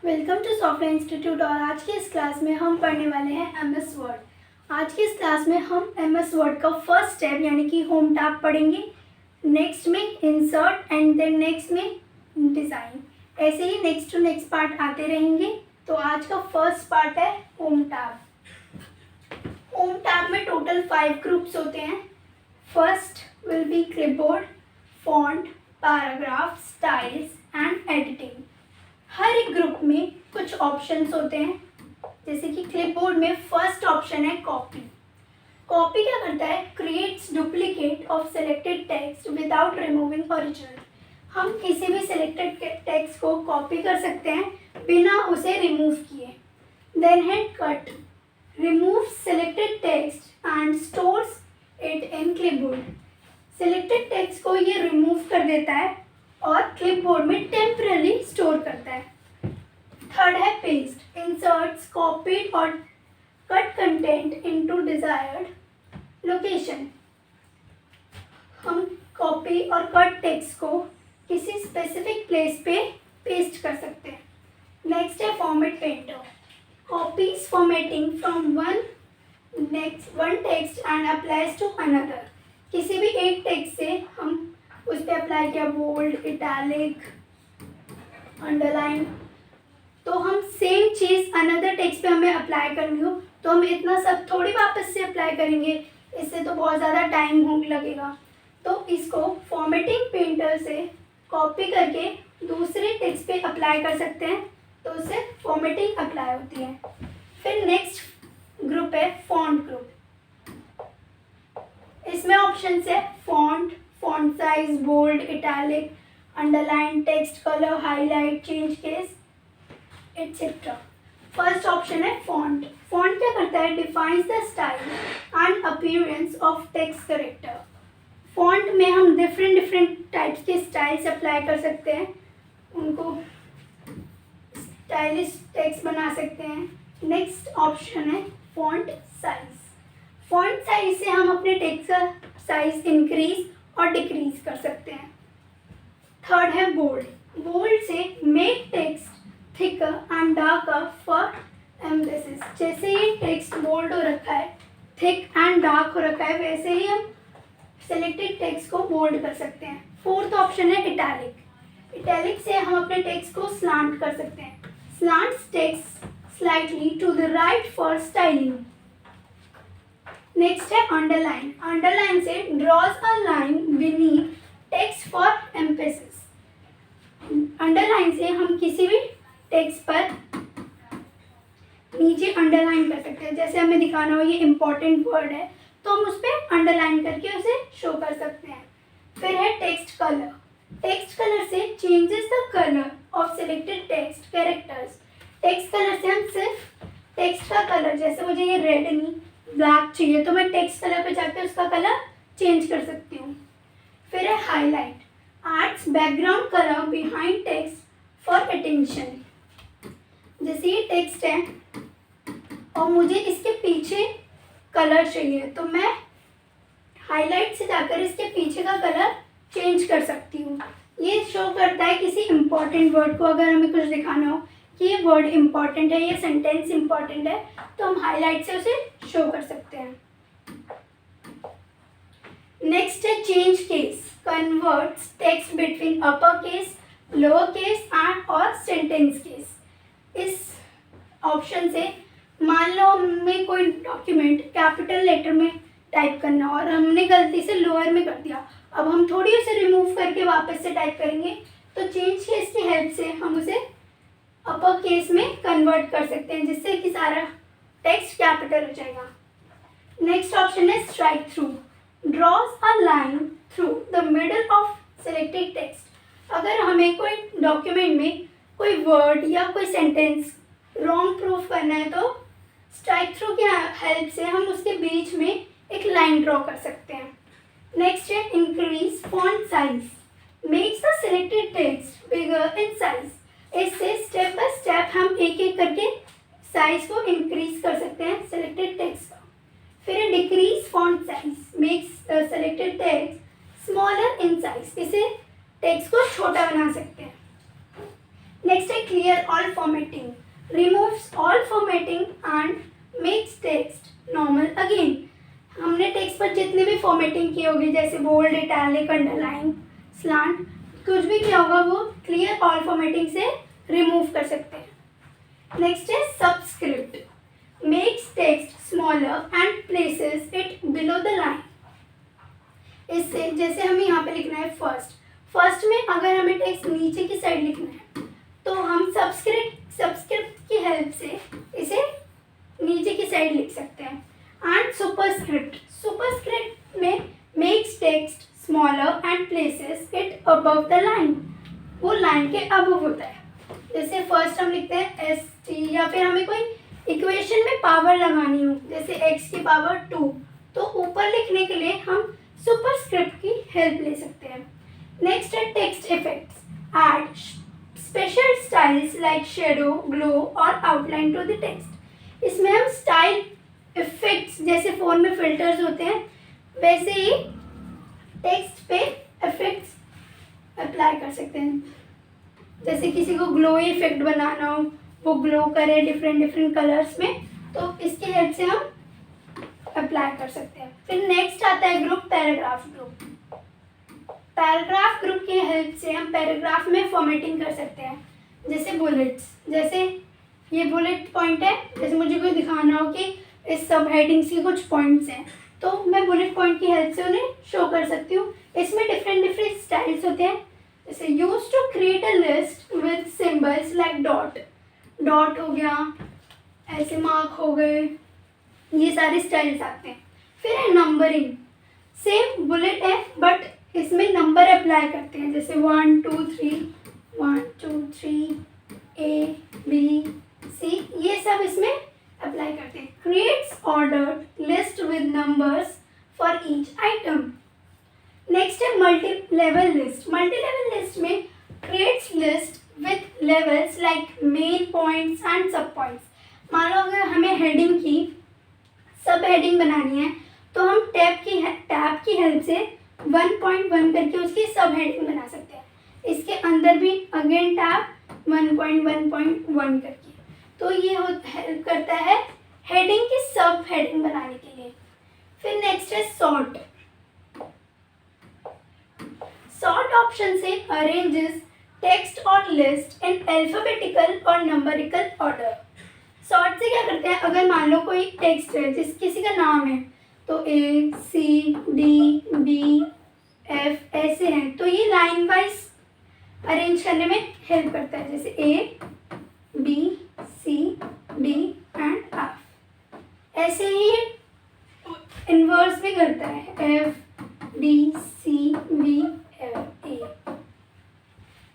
Welcome to software institute. और आज की इस क्लास में हम पढ़ने वाले हैं एमएस वर्ड। आज की इस क्लास में हम एमएस वर्ड का फर्स्ट स्टेप यानी कि होम टैब पढ़ेंगे, नेक्स्ट में इंसर्ट एंड देन नेक्स्ट में डिज़ाइन। ऐसे ही नेक्स्ट टू नेक्स्ट पार्ट आते रहेंगे। तो आज का फर्स्ट पार्ट है होम टैब। होम टैब में टोटल 5 ग्रुप्स होते हैं। First will be clipboard, font, paragraph, styles and editing. हर एक ग्रुप में कुछ ऑप्शंस होते हैं, जैसे कि क्लिपबोर्ड में फर्स्ट ऑप्शन है कॉपी। कॉपी क्या करता है? Creates duplicate of selected text without removing original. हम किसी भी सेलेक्टेड टेक्स्ट को कॉपी कर सकते हैं बिना उसे रिमूव किए। देन है cut, remove selected text and stores it in clipboard. Selected text को ये रिमूव कर देता है और क्लिपबोर्ड में टेम्पररी स्टोर करता है। थर्ड है पेस्ट, इंसर्ट्स कॉपीड और cut content into desired location. हम कॉपी और कट टेक्स्ट को किसी स्पेसिफिक प्लेस पे पेस्ट कर सकते हैं। नेक्स्ट है format painter, copies formatting from one text and applies to another. किसी भी एक टेक्स्ट से हम उस पर अप्लाई किया बोल्ड, इटैलिक, अंडरलाइन, तो हम सेम चीज़ अनदर टेक्स्ट पे हमें अप्लाई करनी हो तो हम इतना सब थोड़ी वापस से अप्लाई करेंगे, इससे तो बहुत ज़्यादा टाइम लगेगा। तो इसको फॉर्मेटिंग पेंटर से कॉपी करके दूसरे टेक्स्ट पे अप्लाई कर सकते हैं, तो उससे फॉर्मेटिंग अप्लाई होती है। फिर नेक्स्ट ग्रुप है फॉन्ट ग्रुप। इसमें ऑप्शन है font, font size, bold, italic, underline, text colour, highlight, change case etcetera. First option है फॉन्ट। फॉन्ट क्या करता है? Defines the style and appearance of text character. Font में हम डिफरेंट टाइप्स के स्टाइल्स अप्लाई कर सकते हैं, उनको स्टाइलिश टेक्स्ट बना सकते हैं। नेक्स्ट ऑप्शन है फॉन्ट साइज। फॉन्ट साइज से हम अपने टेक्स्ट का साइज इंक्रीज और डिक्रीज कर सकते हैं। थर्ड है बोल्ड। बोल्ड से make text thicker and darker for emphasis. जैसे ये टेक्स्ट बोल्ड हो रखा है, थिक एंड डार्क हो रखा है, वैसे ही हम सेलेक्टेड टेक्स्ट को बोल्ड कर सकते हैं। फोर्थ ऑप्शन है इटैलिक। इटैलिक से हम अपने टेक्स्ट को स्लांट कर सकते हैं। Slants text slightly to the right for styling. Next है अंडरलाइन। अंडरलाइन से draws a line beneath text for emphasis. Underline से हम किसी भी टेक्स्ट पर नीचे अंडरलाइन कर सकते हैं। जैसे हमें दिखाना हो ये इम्पोर्टेंट वर्ड है तो हम उस पर अंडरलाइन करके उसे शो कर सकते हैं। फिर है टेक्स्ट कलर। टेक्स्ट कलर से changes the colour of selected text characters. Text colour से हम सिर्फ टेक्स्ट का कलर, जैसे मुझे ये रेड नहीं ब्लैक चाहिए तो मैं टेक्स्ट कलर पे जाके उसका कलर चेंज कर सकती हूँ। फिर है highlight, adds background colour behind text for attention. जैसे ये टेक्स्ट है और मुझे इसके पीछे कलर चाहिए तो मैं हाईलाइट से जाकर इसके पीछे का कलर चेंज कर सकती हूँ। ये शो करता है किसी इम्पोर्टेंट वर्ड को, अगर हमें कुछ दिखाना हो कि ये वर्ड इम्पॉर्टेंट है, ये सेंटेंस इम्पॉर्टेंट है, तो हम हाईलाइट से उसे शो कर सकते हैं। नेक्स्ट है change case, converts text between upper case, lower case and और सेंटेंस केस। इस ऑप्शन से मान लो हमें कोई डॉक्यूमेंट कैपिटल लेटर में टाइप करना और हमने गलती से लोअर में कर दिया, अब हम थोड़ी उसे रिमूव करके वापस से टाइप करेंगे, तो चेंज केस की हेल्प से हम उसे अपर केस में कन्वर्ट कर सकते हैं, जिससे कि सारा टेक्स्ट कैपिटल हो जाएगा। नेक्स्ट ऑप्शन है strike through, drawers a line through the middle of selected text. अगर हमें कोई डॉक्यूमेंट में कोई वर्ड या कोई सेंटेंस रॉन्ग प्रूफ करना है तो स्ट्राइक थ्रू की हेल्प से हम उसके बीच में एक लाइन ड्रॉ कर सकते हैं। नेक्स्ट है increase font size, makes the selected text bigger in size. इससे स्टेप बाय स्टेप हम एक एक करके साइज को इंक्रीज कर सकते हैं सेलेक्टेड टेक्स्ट का। फिर decrease font size, makes selected text smaller in size. इसे टेक्स्ट को छोटा बना सकते हैं। नेक्स्ट है clear all formatting, removes all formatting and makes text normal again. हमने टेक्स्ट पर जितने भी फॉर्मेटिंग की होगी जैसे बोल्ड, इटैलिक, अंडरलाइन, स्लांट, कुछ भी किया होगा वो क्लियर ऑल फॉर्मेटिंग से रिमूव कर सकते हैं। नेक्स्ट है subscript, makes text smaller and places it below the line. इससे जैसे हमें यहाँ पे लिखना है फर्स्ट में अगर हमें टेक्स्ट नीचे की साइड लिखना है तो हम सबस्क्रिप्ट की हेल्प से इसे नीचे की साइड लिख सकते हैं। एंड सुपरस्क्रिप्ट में makes text smaller and places it above the line, वो लाइन के अबव होता है। जैसे फर्स्ट हम लिखते हैं एस टी, या फिर हमें कोई इक्वेशन में पावर लगानी हो जैसे x की पावर 2, तो ऊपर लिखने के लिए हम सुपरस्क्रिप्ट की हेल्प ले सकते हैं। नेक्स्ट है text effects, add special styles like shadow, glow और आउटलाइन टू द टेक्स्ट। इसमें हम स्टाइल इफेक्ट्स जैसे फ़ोन में फिल्टर्स होते हैं वैसे ही टेक्स्ट पे इफेक्ट्स अप्लाई कर सकते हैं। जैसे किसी को ग्लो इफेक्ट बनाना हो, वो ग्लो करे डिफरेंट कलर्स में, तो इसकी हेल्प से हम अप्लाई कर सकते हैं। फिर नेक्स्ट आता है group, paragraph group. Paragraph group की हेल्प से हम पैराग्राफ में फॉर्मेटिंग कर सकते हैं। जैसे बुलेट्स, जैसे ये बुलेट पॉइंट है, जैसे मुझे कोई दिखाना हो कि इस सब हेडिंग्स के कुछ पॉइंट्स हैं तो मैं बुलेट पॉइंट की हेल्प से उन्हें शो कर सकती हूँ। इसमें डिफरेंट स्टाइल्स होते हैं। जैसे use to create a list with symbols like dot हो गया, ऐसे मार्क हो गए, ये सारे स्टाइल्स आते हैं। फिर है नंबरिंग, सेम बुलेट है बट इसमें नंबर अप्लाई करते हैं जैसे 1 2 3 A B C, ये सब इसमें अप्लाई करते हैं। Creates ordered list with numbers for each item. Next है multi level list. Multi level list में creates list with levels like main points and sub points. मान लो अगर हमें हेडिंग की सब हेडिंग बनानी है तो हम टैब की हेल्प से 1.1 करके उसकी सब हेडिंग बना सकते हैं। इसके अंदर भी अगेन टैब 1.1.1 करके, तो ये हेल्प करता है हेडिंग की सब हेडिंग बनाने के लिए। फिर नेक्स्ट है सॉर्ट। सॉर्ट ऑप्शन से अरेंजेस टेक्स्ट और लिस्ट इन अल्फाबेटिकल और नंबरिकल ऑर्डर। सॉर्ट से क्या करते हैं, अगर मान लो कोई टेक्स्ट है किसी का नाम है तो A C D B F ऐसे हैं, तो ये लाइन वाइज अरेंज करने में हेल्प करता है। जैसे A B C D and F, ऐसे ही इन्वर्स भी करता है F D C B F A।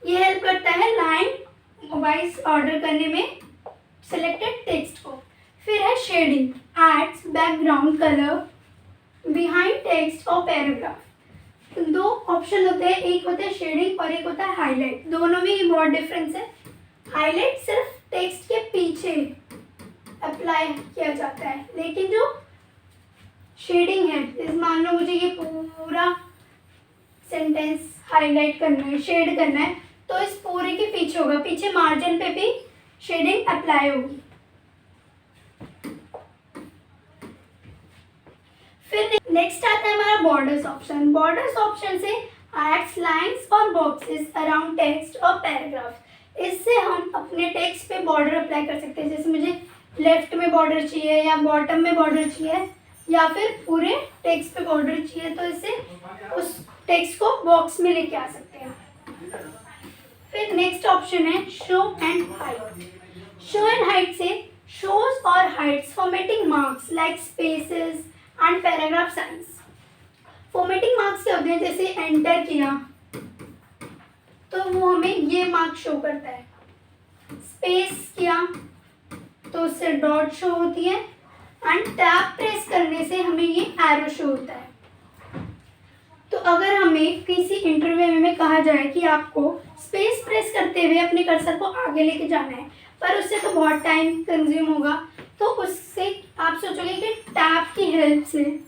ये हेल्प करता है लाइन वाइज ऑर्डर करने में सेलेक्टेड टेक्स्ट को। फिर है shading, adds background colour behind text और पैराग्राफ। दो ऑप्शन होते हैं, एक होता है शेडिंग और एक होता है हाईलाइट। दोनों में ही बहुत डिफरेंस है। हाईलाइट सिर्फ टेक्स्ट के पीछे अप्लाई किया जाता है, लेकिन जो शेडिंग है, जैसे मान लो मुझे ये पूरा सेंटेंस हाईलाइट करना है, शेड करना है, तो इस पूरे के पीछे होगा, पीछे मार्जिन पे भी शेडिंग अप्लाई होगी। फिर नेक्स्ट आता है हमारा बॉर्डर्स ऑप्शन। बॉर्डर्स ऑप्शन से एड्स लाइंस और बॉक्सेस अराउंड टेक्स्ट और पैराग्राफ। इससे हम अपने टेक्स्ट पे बॉर्डर अप्लाई कर सकते हैं। जैसे मुझे लेफ्ट में बॉर्डर चाहिए या बॉटम में बॉर्डर चाहिए या फिर पूरे टेक्स्ट पे बॉर्डर चाहिए, तो इससे उस टेक्स्ट को बॉक्स में लेके आ सकते हैं। फिर नेक्स्ट ऑप्शन है show and hide. Show and hide से शोज और hides formatting marks like spaces and paragraph signs. Formatting marks क्या होते हैं, जैसे एंटर किया तो वो हमें ये मार्क शो करता है, स्पेस किया तो उससे डॉट शो होती है, एंड टैब प्रेस करने से हमें ये एरो शो होता है। तो अगर हमें किसी इंटरव्यू में कहा जाए कि आपको स्पेस प्रेस करते हुए अपने कर्सर को आगे लेके जाना है, पर उससे तो बहुत टाइम कंज्यूम होगा, तो उससे आप सोचोगे कि टैब की हेल्प से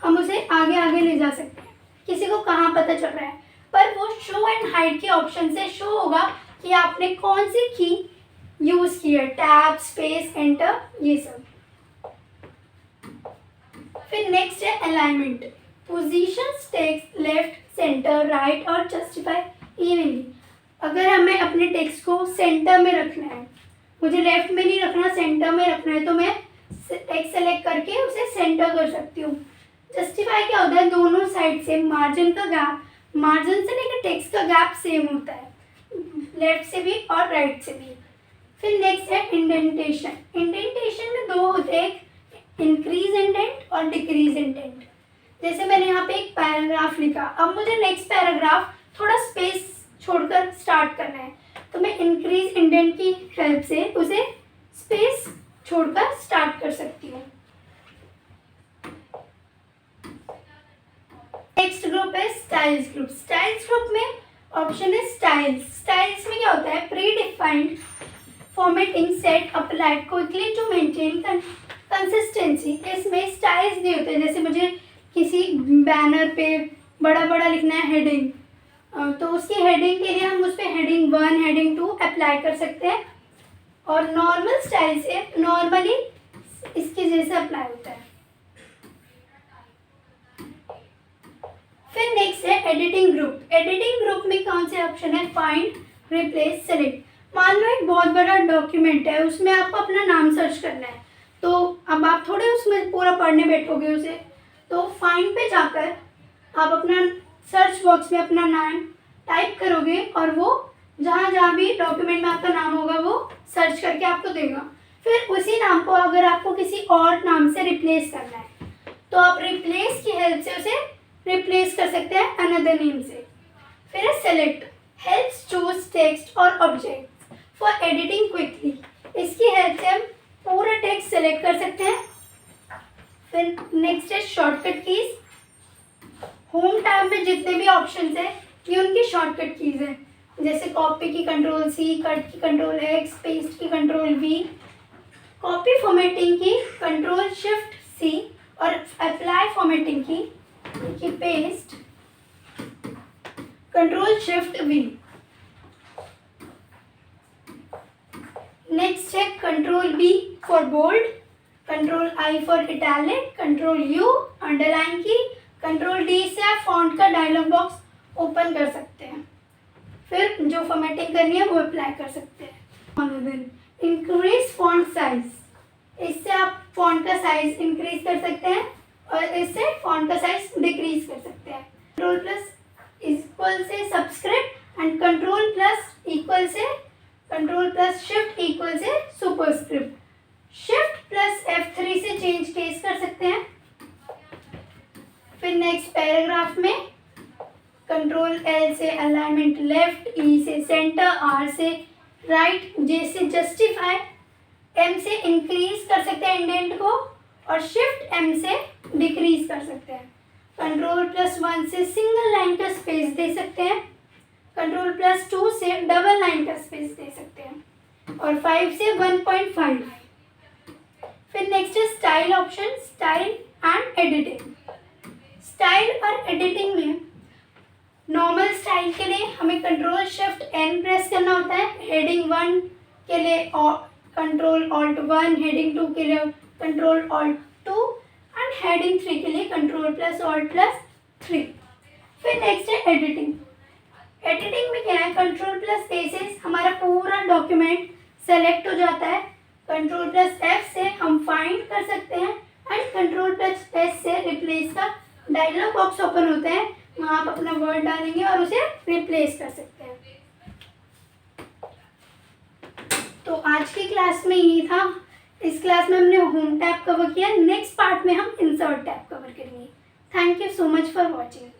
हम उसे आगे आगे ले जा सकते हैं। किसी को कहाँ पता चल रहा है, पर वो शो एंड हाइड के ऑप्शन से शो होगा कि आपने कौन सी की यूज़ की है, टैब, स्पेस, एंटर, ये सब। फिर नेक्स्ट है alignment, positions text left, centre, right और जस्टिफाई इवनली। अगर हमें अपने टेक्स्ट को सेंटर में रखना है, मुझे लेफ्ट में नहीं रखना, सेंटर में रखना है, तो मैं टेक्स्ट सेलेक्ट करके उसे सेंटर कर सकती हूँ। जस्टिफाई क्या होता है, दोनों साइड से मार्जिन का गैप, मार्जिन से लेकर टेक्स्ट का गैप सेम होता है, लेफ्ट से भी और राइट से भी। फिर नेक्स्ट है इंडेंटेशन। इंडेंटेशन में दो होते हैं, इंक्रीज इंडेंट और डिक्रीज इंडेंट। जैसे मैंने यहाँ पे एक पैराग्राफ लिखा, अब मुझे नेक्स्ट पैराग्राफ थोड़ा स्पेस छोड़कर स्टार्ट करना है, तो मैं इंक्रीज इंडेंट की हेल्प से उसे स्पेस छोड़कर स्टार्ट कर सकती हूँ। नेक्स्ट ग्रुप है स्टाइल्स ग्रुप। स्टाइल्स ग्रुप में ऑप्शन है स्टाइल्स। स्टाइल्स में क्या होता है, predefined formatting set applied quickly to maintain consistency. इसमें स्टाइल्स नहीं होते, जैसे मुझे किसी बैनर पे बड़ा बड़ा लिखना है हेडिंग, तो उसकी हेडिंग के लिए हम उस पर हेडिंग 1, हेडिंग 2 अप्लाई कर सकते हैं, और नॉर्मल स्टाइल से नॉर्मली इसके जैसे अप्लाई होता है। फिर नेक्स्ट है एडिटिंग ग्रुप। एडिटिंग ग्रुप में कौन से ऑप्शन है, फाइंड, रिप्लेस, सेलेक्ट। मान लो एक बहुत बड़ा डॉक्यूमेंट है, उसमें आपको अपना नाम सर्च करना है, तो अब आप थोड़े उसमें पूरा पढ़ने बैठोगे उसे, तो फाइंड पे जाकर आप अपना सर्च बॉक्स में अपना नाम टाइप करोगे और वो जहाँ जहाँ भी डॉक्यूमेंट में आपका नाम होगा वो सर्च करके आपको देगा। फिर उसी नाम को अगर आपको किसी और नाम से रिप्लेस करना है, तो आप रिप्लेस की हेल्प से उसे रिप्लेस कर सकते हैं अनदर नेम से। फिर है सेलेक्ट, हेल्प्स चूज टेक्स्ट और ऑब्जेक्ट फॉर एडिटिंग क्विकली। इसकी हेल्प से हम पूरा टेक्स्ट सेलेक्ट कर सकते हैं। फिर नेक्स्ट है शॉर्टकट कीज। होम टैब में जितने भी ऑप्शंस हैं ये उनकी शॉर्टकट कीज हैं, जैसे कॉपी की कंट्रोल C, कट की कंट्रोल X, पेस्ट की कंट्रोल V, कॉपी फॉर्मेटिंग की कंट्रोल शिफ्ट C और अप्लाई फॉर्मेटिंग की paste control shift V। Next है control B for bold, control I for italic, control U underline की, control D से आप font का dialogue box open कर सकते हैं। फिर जो फॉर्मेटिंग करनी है वो अप्लाई कर सकते हैं। इंक्रीज फॉन्ट साइज, इससे आप फॉन्ट का साइज इंक्रीज कर सकते हैं और इससे फॉन्ट का साइज डिक्रीज कर सकते हैं। कंट्रोल प्लस इक्वल से subscript and control plus equal से कंट्रोल प्लस शिफ्ट इक्वल से सुपरस्क्रिप्ट। शिफ्ट प्लस F3 से चेंज केस कर सकते हैं। फिर नेक्स्ट पैराग्राफ में कंट्रोल L से अलाइनमेंट लेफ्ट, E से सेंटर, R से राइट, J से जस्टिफाई, M से इंक्रीज कर सकते हैं इंडेंट को और शिफ्ट M से डिक्रीज कर सकते हैं। कंट्रोल प्लस 1 से सिंगल लाइन का स्पेस दे सकते हैं, कंट्रोल प्लस 2 से डबल लाइन का स्पेस दे सकते हैं और 5 से 1.5। फिर नेक्स्ट है style option, style and editing. Style और एडिटिंग में नॉर्मल स्टाइल के लिए हमें कंट्रोल शिफ्ट N प्रेस करना होता है, हेडिंग 1 के लिए कंट्रोल ऑल्ट 1, हेडिंग 2 के लिए कंट्रोल ऑल्ट 2 एंड हेडिंग 3 के लिए कंट्रोल प्लस ऑल्ट प्लस 3। फिर नेक्स्ट है एडिटिंग। एडिटिंग में क्या है, कंट्रोल प्लस A से हमारा पूरा डॉक्यूमेंट सेलेक्ट हो जाता है, कंट्रोल प्लस F से हम फाइंड कर सकते हैं एंड कंट्रोल प्लस S से रिप्लेस का डायलॉग बॉक्स ओपन होता है, वहाँ आप अपना वर्ड डालेंगे और उसे रिप्लेस कर सकते हैं। तो आज की क्लास में ये था। इस क्लास में हमने होम टैब कवर किया, नेक्स्ट पार्ट में हम इंसर्ट टैब कवर करेंगे। Thank you so much for watching.